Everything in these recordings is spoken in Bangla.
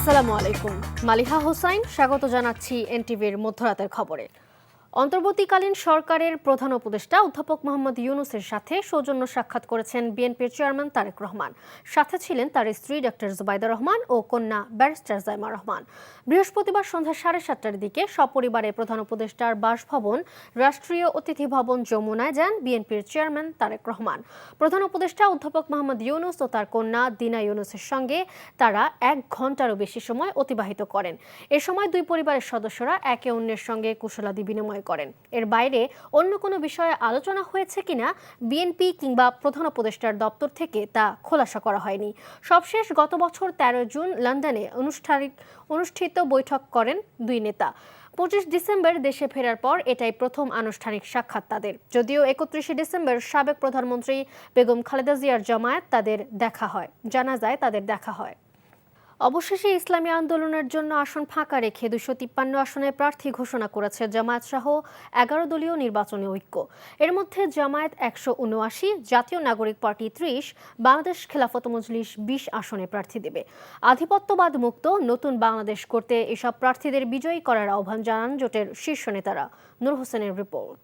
আসসালামু আলাইকুম। মালিহা হোসাইন স্বাগত জানাচ্ছি এনটিভির মধ্যরাতের খবরে। অন্তর্বর্তীকালীন সরকারের প্রধান উপদেষ্টা অধ্যাপক মোহাম্মদ ইউনূসের সাথে সৌজন্য সাক্ষাৎ করেছেন বিএনপির চেয়ারম্যান তারেক রহমান। সাথে ছিলেন তার স্ত্রী ডক্টর জুবাইদা রহমান ও কন্যা ব্যারিস্টার জাইমা রহমান। বৃহস্পতিবার সন্ধ্যা 7:30টার দিকে সপরিবারে প্রধান উপদেষ্টার বাসভবন রাষ্ট্রীয় অতিথি ভবন যমুনায় যান বিএনপির চেয়ারম্যান তারেক রহমান। প্রধান উপদেষ্টা অধ্যাপক মোহাম্মদ ইউনূস ও তার কন্যা দিনা ইউনূসের সঙ্গে তারা 1 ঘণ্টারও বেশি সময় অতিবাহিত করেন। এ সময় দুই পরিবারের সদস্যরা একে অন্যের সঙ্গে কুশলাদি বিনিময় করেন। এর বাইরে অন্য কোনো বিষয়ে আলোচনা হয়েছে কিনা বিএনপি কিংবা প্রধান উপদেষ্টার দপ্তর থেকে তা খোলাসা করা হয়নি। সবশেষ গত বছর 13 জুন লন্ডনে অনুষ্ঠিত বৈঠক করেন দুই নেতা। 25 ডিসেম্বর দেশে ফেরার পর এটাই প্রথম আনুষ্ঠানিক সাক্ষাৎ তাদের। যদিও 31 ডিসেম্বর সাবেক প্রধানমন্ত্রী বেগম খালেদা জিয়ার জানাজায় তাদের দেখা হয়। অবশেষে ইসলামী আন্দোলনের জন্য আসন ফাঁকা রেখে 253 আসনে প্রার্থী ঘোষণা করেছে জামায়াত সহ 11 দলীয় নির্বাচনী ঐক্য। এর মধ্যে জামায়াত 179, জাতীয় নাগরিক পার্টি 30, বাংলাদেশ খেলাফত মজলিস 20 আসনে প্রার্থী দেবে। আধিপত্যবাদ মুক্ত নতুন বাংলাদেশ করতে এসব প্রার্থীদের বিজয়ী করার আহ্বান জানান জোটের শীর্ষ নেতারা। নূর হোসেনের রিপোর্ট।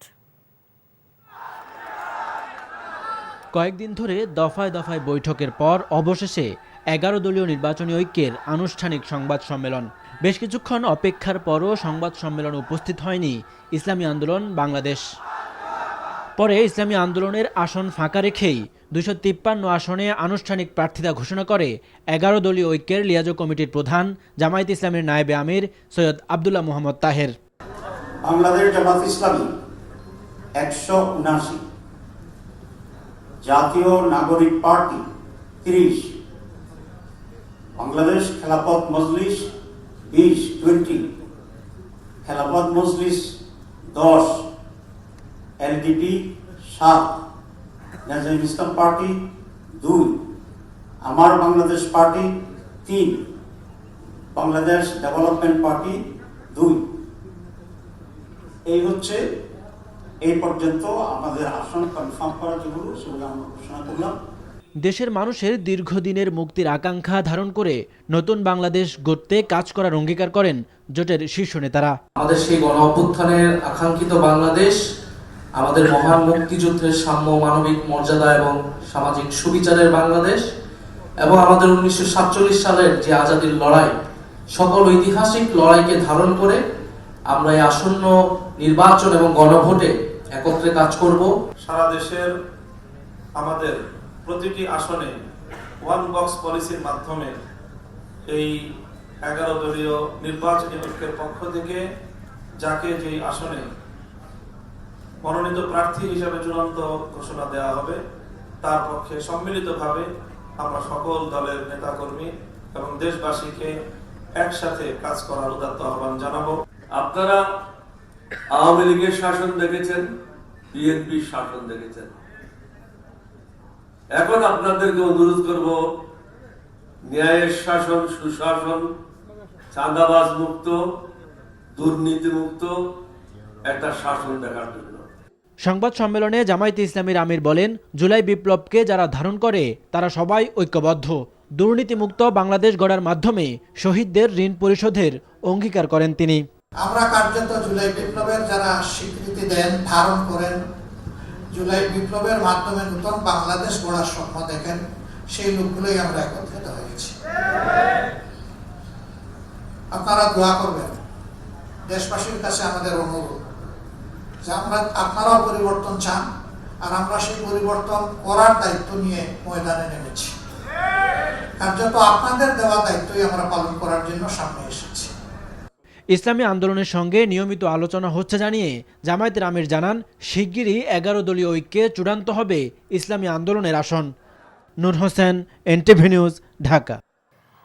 কয়েকদিন ধরে দফায় দফায় বৈঠকের পর অবশেষে 11 দলীয় নির্বাচনী ঐক্যের আনুষ্ঠানিক সংবাদ সম্মেলন। বেশ কিছুক্ষণ অপেক্ষার পরও সংবাদ সম্মেলনে উপস্থিত হয়নি ইসলামী আন্দোলন বাংলাদেশ। পরে ইসলামী আন্দোলনের আসন ফাঁকা রেখেই 253 আসনে আনুষ্ঠানিক প্রার্থিতা ঘোষণা করে 11 দলীয় ঐক্যের লিয়াজো কমিটির প্রধান জামায়াত ইসলামের নায়েবে আমির সৈয়দ আব্দুল্লাহ মোহাম্মদ তাহের। বাংলাদেশ জামাত ইসলামী 179, জাতীয় নাগরিক পার্টি 30, বাংলাদেশ খেলাফত মজলিস 20, খেলাফত মজলিস 10, এলডিপি 7, নেজাম ইসলাম পার্টি 2, আমার Bangladesh party 3, Bangladesh development party 2। এই হচ্ছে এই পর্যন্ত আমাদের আসন কনফার্ম করা যেগুলো সেগুলো আমরা ঘোষণা করলাম। দেশের মানুষের দীর্ঘদিনের মুক্তির আকাঙ্ক্ষা ধারণ করে নতুন বাংলাদেশ গড়তে কাজ করার অঙ্গীকার করেন জোটের শীর্ষ নেতারা। আমাদের সেই গণ অভ্যুত্থানের আকাঙ্ক্ষিত বাংলাদেশ, আমাদের মহান মুক্তিযুদ্ধের সাম্য, মানবিক মর্যাদা এবং সামাজিক সুবিচারের বাংলাদেশ, এবং আমাদের 1947 সালের যে আজাদীর লড়াই, সকল ঐতিহাসিক লড়াইকে ধারণ করে আমরা এই আসন্ন নির্বাচন এবং গণভোটে একত্রে কাজ করব। সারা দেশের আমাদের প্রতিটি আসনে ওয়ান বক্স পলিসির মাধ্যমে এই 11 দলীয় নির্বাচনী ঐক্যের পক্ষ থেকে যাকে যেই আসনে মনোনীত প্রার্থী হিসেবে চূড়ান্ত ঘোষণা দেওয়া হবে তার পক্ষে সম্মিলিতভাবে আমরা সকল দলের নেতাকর্মী এবং দেশবাসীকে একসাথে কাজ করার উদাত্ত আহ্বান জানাবো। আপনারা আওয়ামী লীগের শাসন দেখেছেন, বিএনপির শাসন দেখেছেন। এখন আপনাদেরকে অনুরোধ করব ন্যায়ের শাসন, সুশাসন, চাঁদাবাজ মুক্ত, দুর্নীতি মুক্ত একটা শাসন দেখার জন্য। সংবাদ সম্মেলনে জামায়াতে ইসলামীর আমির বলেন, জুলাই বিপ্লবকে যারা ধারণ করে তারা সবাই ঐক্যবদ্ধ। দুর্নীতিমুক্ত বাংলাদেশ গড়ার মাধ্যমে শহীদদের ঋণ পরিশোধের অঙ্গীকার করেন তিনি। আমরা কার্যত জুলাই বিপ্লবের যারা স্বীকৃতি দেন, ধারণ করেন, জুলাই বিপ্লবের মাধ্যমে নতুন বাংলাদেশ গড়ার স্বপ্ন দেখেন, সেই লোকগুলোই আমরা একত্রিত হয়েছি। আপনারা দোয়া করবেন। দেশবাসীর কাছে আমাদের অনুরোধ যে আপনারাও পরিবর্তন চান, আর আমরা সেই পরিবর্তন করার দায়িত্ব নিয়ে ময়দানে নেমেছি। কার্যত আপনাদের দেওয়া দায়িত্বই আমরা পালন করার জন্য সামনে এসেছি। ইসলামী আন্দোলনের সঙ্গে নিয়মিত আলোচনা হচ্ছে জানিয়ে জামায়াতের আমির জানান, শিগগিরই 11 দলীয় ঐক্যে চূড়ান্ত হবে ইসলামী আন্দোলনের আসন। নূর হোসেন, এনটিভি নিউজ, ঢাকা।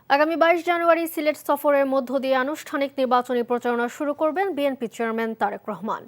আগামী 22 জানুয়ারি সিলেট সফরের মধ্য দিয়ে আনুষ্ঠানিক নির্বাচনী প্রচারণা শুরু করবেন বিএনপি চেয়ারম্যান তারেক রহমান।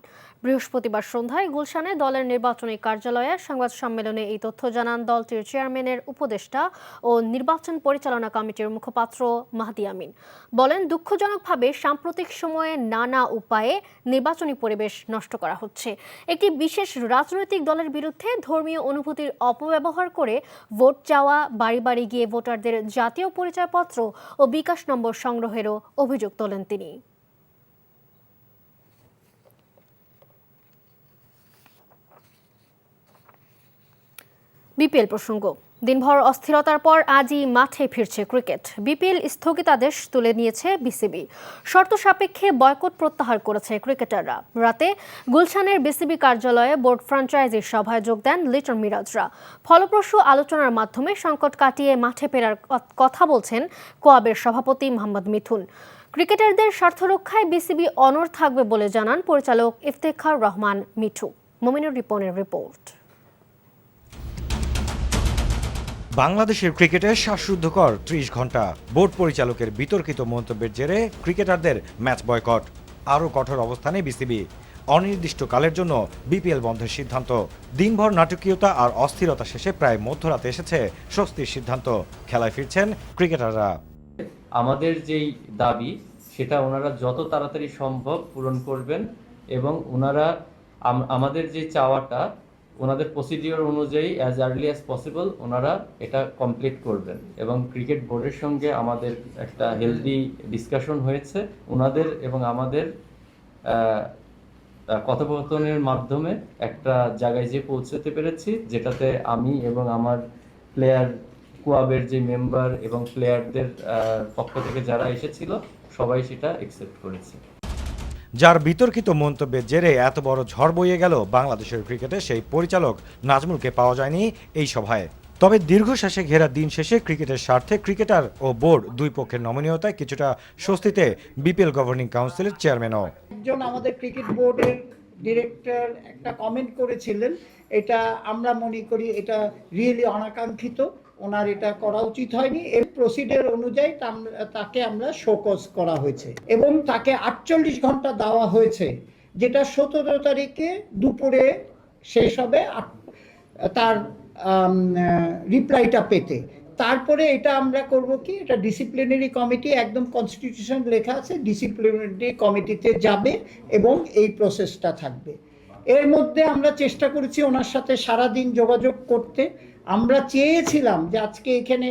বৃহস্পতিবার সন্ধ্যায় গুলশানে দলের নির্বাচনী কার্যালয়ে সংবাদ সম্মেলনে এই তথ্য জানান দলটির চেয়ারম্যানের উপদেষ্টা ও নির্বাচন পরিচালনা কমিটির মুখপাত্র মাহদি আমিন। বলেন, দুঃখজনকভাবে সাম্প্রতিক সময়ে নানা উপায়ে নির্বাচনী পরিবেশ নষ্ট করা হচ্ছে। একটি বিশেষ রাজনৈতিক দলের বিরুদ্ধে ধর্মীয় অনুভূতির অপব্যবহার করে ভোট চাওয়া, বাড়ি বাড়ি গিয়ে ভোটারদের জাতীয় পরিচয়পত্র ও বিকাশ নম্বর সংগ্রহেরও অভিযোগ তোলেন তিনি। বিপিএল প্রসঙ্গ। দিনভর অস্থিরতার পর আজই মাঠে ফিরছে ক্রিকেট। বিপিএল স্থগিতাদেশ তুলে নিয়েছে বিসিবি। শর্ত সাপেক্ষে বয়কট প্রত্যাহার করেছে ক্রিকেটাররা। রাতে গুলশানের বিসিবি কার্যালয়ে বোর্ড ফ্র্যাঞ্চাইজির সভায় যোগ দেন লিটন মিরাজরা। ফলপ্রসূ আলোচনার মাধ্যমে সংকট কাটিয়ে মাঠে ফেরার কথা বলছেন কোয়াবের সভাপতি মোহাম্মদ মিথুন। ক্রিকেটারদের স্বার্থ রক্ষায় বিসিবি অনড় থাকবে বলে জানান পরিচালক ইফতেখার রহমান মিঠু। মমিনুর রিপনের রিপোর্ট। বাংলাদেশের ক্রিকেটের শ্বাসরুদ্ধকর ৩০ ঘন্টা। বোর্ড পরিচালকের বিতর্কিত মন্তব্যের জেরে ক্রিকেটারদের ম্যাচ বয়কট। আরও কঠোর অবস্থানে বিসিবি। অনির্দিষ্টকালের জন্য বিপিএল বন্ধের সিদ্ধান্ত। দিনভর নাটকীয়তা আর অস্থিরতা শেষে প্রায় মধ্যরাতে এসেছে স্বস্তির সিদ্ধান্ত। খেলায় ফিরছেন ক্রিকেটাররা। আমাদের যেই দাবি সেটা ওনারা যত তাড়াতাড়ি সম্ভব পূরণ করবেন এবং ওনারা আমাদের যে চাওয়াটা ওনাদের প্রসিডিওর অনুযায়ী অ্যাজ আর্লি অ্যাজ পসিবল ওনারা এটা কমপ্লিট করবেন। এবং ক্রিকেট বোর্ডের সঙ্গে আমাদের একটা হেলদি ডিসকাশন হয়েছে। ওনাদের এবং আমাদের কথোপকথনের মাধ্যমে একটা জায়গায় যে পৌঁছতে পেরেছি, যেটাতে আমি এবং আমার প্লেয়ার কোয়াবের যে মেম্বার এবং প্লেয়ারদের পক্ষ থেকে যারা এসেছিল সবাই সেটা অ্যাকসেপ্ট করেছে। যার বিতর্কিত মন্তব্যের জেরে এত বড় ঝড় বইয়ে গেল বাংলাদেশের ক্রিকেটে, সেই পরিচালক নাজমুলকে পাওয়া যায়নি এই সভায়। তবে দীর্ঘশ্বাসে ঘেরা দিন শেষে ক্রিকেটের স্বার্থে ক্রিকেটার ও বোর্ড দুই পক্ষের নমনীয়তায় কিছুটা স্বস্তিতে বিপিএল গভর্নিং কাউন্সিলের চেয়ারম্যানও। একজন আমাদের ক্রিকেট বোর্ডের ডিরেক্টর একটা কমেন্ট করেছিলেন, এটা আমরা মনে করি এটা রিয়েলি অনাকাঙ্ক্ষিত, ওনার এটা করা উচিত হয়নি। এর প্রসিডিওর অনুযায়ী তাকে আমরা শোকজ করা হয়েছে এবং তাকে 48 ঘন্টা দেওয়া হয়েছে, যেটা 17 তারিখে দুপুরে শেষ হবে তার রিপ্লাইটা পেতে। তারপরে এটা আমরা করব কি, এটা ডিসিপ্লিনারি কমিটি, একদম কনস্টিটিউশন লেখা আছে, ডিসিপ্লিনারি কমিটিতে যাবে এবং এই প্রসেসটা থাকবে। এর মধ্যে আমরা চেষ্টা করেছি ওনার সাথে সারাদিন যোগাযোগ করতে। আমরা চেয়েছিলাম যে আজকে এখানে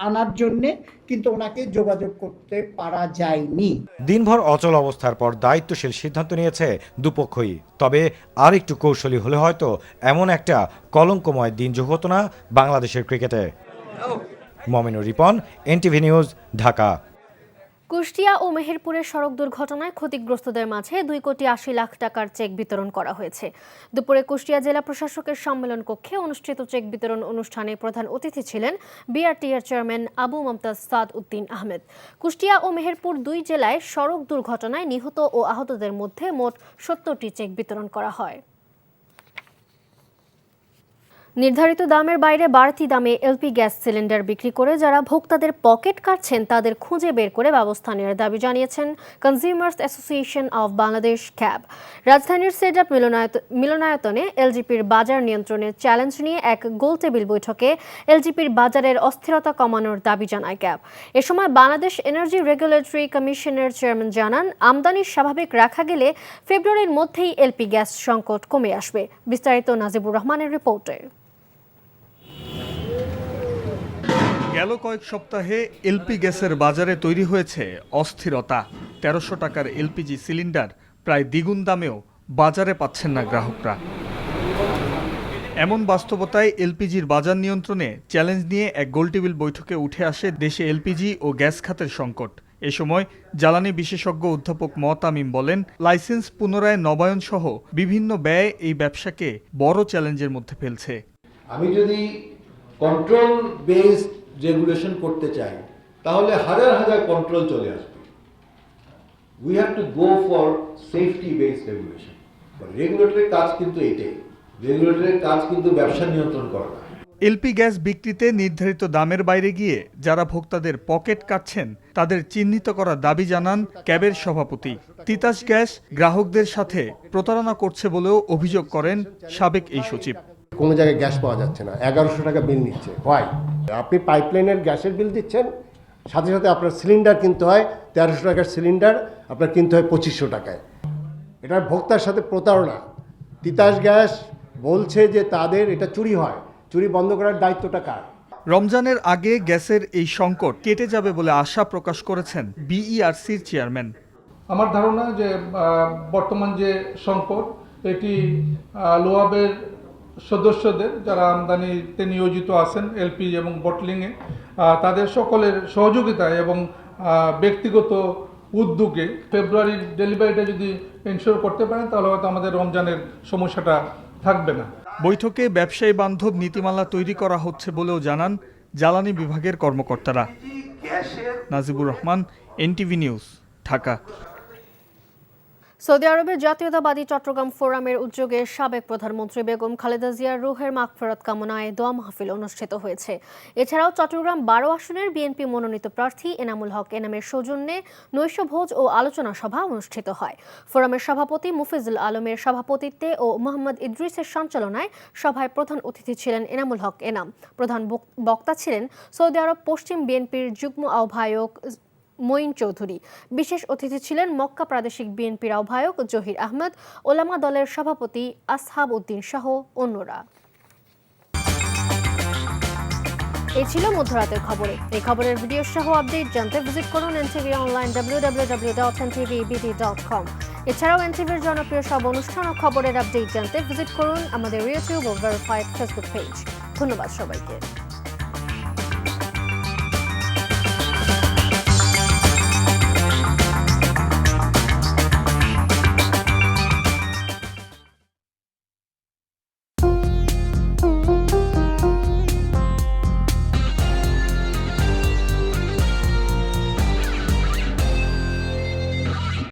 আনার জন্যে, কিন্তু ওনাকে যোগাযোগ করতে পারা যায়নি। দিনভর অচল অবস্থার পর দায়িত্বশীল সিদ্ধান্ত নিয়েছে দুপক্ষই। তবে আর একটু কৌশলী হলে হয়তো এমন একটা কলঙ্কময় দিন যোগ হতো না বাংলাদেশের ক্রিকেটে। Mominur Ripon, NTV news, Dhaka. কুষ্টিয়া ও মেহেরপুরের সড়ক দুর্ঘটনায় ক্ষতিগ্রস্তদের মাঝে 2,80,00,000 টাকার চেক বিতরণ করা হয়েছে। দুপুরে কুষ্টিয়া জেলা প্রশাসকের সম্মেলন কক্ষে অনুষ্ঠিত চেক বিতরণ অনুষ্ঠানে প্রধান অতিথি ছিলেন বিআরটিএর চেয়ারম্যান আবু মমতাজ সাদ উদ্দিন আহমেদ। কুষ্টিয়া ও মেহেরপুর দুই জেলায় সড়ক দুর্ঘটনায় নিহত ও আহতদের মধ্যে মোট 70টি চেক বিতরণ করা হয়। নির্ধারিত দামের বাইরে বাড়তি দামে এলপি গ্যাস সিলিন্ডার বিক্রি করে যারা ভোক্তাদের পকেট কাটছেন তাদের খুঁজে বের করে ব্যবস্থা নেওয়ার দাবি জানিয়েছেন consumers association of Bangladesh cab. রাজধানীর সেডাপ মিলনায়তনে এলজিপির বাজার নিয়ন্ত্রণের চ্যালেঞ্জ নিয়ে এক গোলটেবিল বৈঠকে এলজিপির বাজারের অস্থিরতা কমানোর দাবি জানায় ক্যাব। এ সময় বাংলাদেশ এনার্জি রেগুলেটরি কমিশনের চেয়ারম্যান জানান, আমদানি স্বাভাবিক রাখা গেলে ফেব্রুয়ারির মধ্যেই এলপি গ্যাস সংকট কমে আসবে। বিস্তারিত নাজিবুর রহমানের রিপোর্টে। গেল কয়েক সপ্তাহে এলপি গ্যাসের বাজারে তৈরি হয়েছে অস্থিরতা। ১৩০০ টাকার এলপিজি সিলিন্ডার প্রায় দ্বিগুণ দামেও বাজারে পাচ্ছেন না গ্রাহকরা। এমন বাস্তবতায় এলপিজির বাজার নিয়ন্ত্রণে চ্যালেঞ্জ নিয়ে এক গোলটেবিল বৈঠকে উঠে আসে দেশে এলপিজি ও গ্যাস খাতের সংকট। এ সময় জ্বালানি বিশেষজ্ঞ অধ্যাপক তামিম বলেন, লাইসেন্স পুনরায় নবায়ন সহ বিভিন্ন ব্যয় এই ব্যবসাকে বড় চ্যালেঞ্জের মধ্যে ফেলছে। আমি যদি কন্ট্রোল বেসড রেগুলেশন করতে চাই তাহলে হাজার হাজার কন্ট্রোল চলে আসবে। We have to go for safety based regulation. রেগুলেটরের কাজ কিন্তু এটাই, রেগুলেটরের কাজ কিন্তু ব্যবসা নিয়ন্ত্রণ করা না। এলপি গ্যাস বিক্রিতে নির্ধারিত দামের বাইরে গিয়ে যারা ভোক্তাদের পকেট কাটছেন তাদের চিহ্নিত করার দাবি জানান ক্যাবের সভাপতি। তিতাস গ্যাস গ্রাহকদের সাথে প্রতারণা করছে বলেও অভিযোগ করেন সাবেক এই সচিব। কোনো জায়গায় গ্যাস পাওয়া যাচ্ছে না, 1100 টাকা বিল নিচ্ছে। হয় আপনি পাইপলাইনের গ্যাসের বিল দিচ্ছেন, সাথে সাথে আপনার সিলিন্ডার কিনতে হয় 1300 টাকার সিলিন্ডার আপনার কিনতে হয় 2500 টাকায়। এটা ভোক্তার সাথে প্রতারণা। তিতাস গ্যাস বলছে যে তাদের এটা চুরি হয়, চুরি বন্ধ করার দায়িত্বটা কার? রমজানের আগে গ্যাসের এই সংকট কেটে যাবে বলে আশা প্রকাশ করেছেন বিইআরসির চেয়ারম্যান। আমার ধারণা যে বর্তমান যে সংকট এটি লোয়াবের সদস্যদের যারা আমদানিতে নিয়োজিত আছেন এলপিজি এবং বটলিংয়ে, তাদের সকলের সহযোগিতায় এবং ব্যক্তিগত উদ্যোগে ফেব্রুয়ারির ডেলিভারিটা যদি এনশিওর করতে পারেন তাহলে হয়তো আমাদের রমজানের সমস্যাটা থাকবে না। বৈঠকে ব্যবসায়ী বান্ধব নীতিমালা তৈরি করা হচ্ছে বলেও জানান জ্বালানি বিভাগের কর্মকর্তারা। Najibur Rahman, NTV news, Dhaka. Saudi আরবের জাতীয়তাবাদী চট্টগ্রাম ফোরামের উদ্যোগে সাবেক প্রধানমন্ত্রী বেগম খালেদা জিয়ার রুহের মাগফিরাত কামনায় দোয়া মাহফিল অনুষ্ঠিত হয়েছে। এছাড়াও চট্টগ্রাম 12 আসনের বিএনপি মনোনীত প্রার্থী এনামুল হক এনামের সৌজন্যে নৈশভোজ ও আলোচনা সভা অনুষ্ঠিত হয়। ফোরামের সভাপতি মুফিজুল আলমের সভাপতিত্বে ও মোহাম্মদ ইদ্রিসের সঞ্চালনায় সভায় প্রধান অতিথি ছিলেন এনামুল হক এনাম। প্রধান বক্তা ছিলেন সৌদি আরব পশ্চিম বিএনপির যুগ্ম আহ্বায়ক মঈন চৌধুরী। বিশেষ অতিথি ছিলেন মক্কা প্রাদেশিক বিএনপির আহ্বায়ক জহির আহমদ, ওলামা দলের সভাপতি আসহাব উদ্দিন সহ অন্যরা। এই ছিল মধ্যরাতের খবরে। এই খবরের ভিডিও সহ আপডেট জানতে ভিজিট করুন এনটিভি অনলাইন www.ntvbt.com। এছাড়াও এনটিভির জনপ্রিয় সব অনুষ্ঠান ও খবরের আপডেট জানতে ভিজিট করুন আমাদের ইউটিউব ও ভেরিফাইড ফেসবুক পেজ। ধন্যবাদ সবাইকে।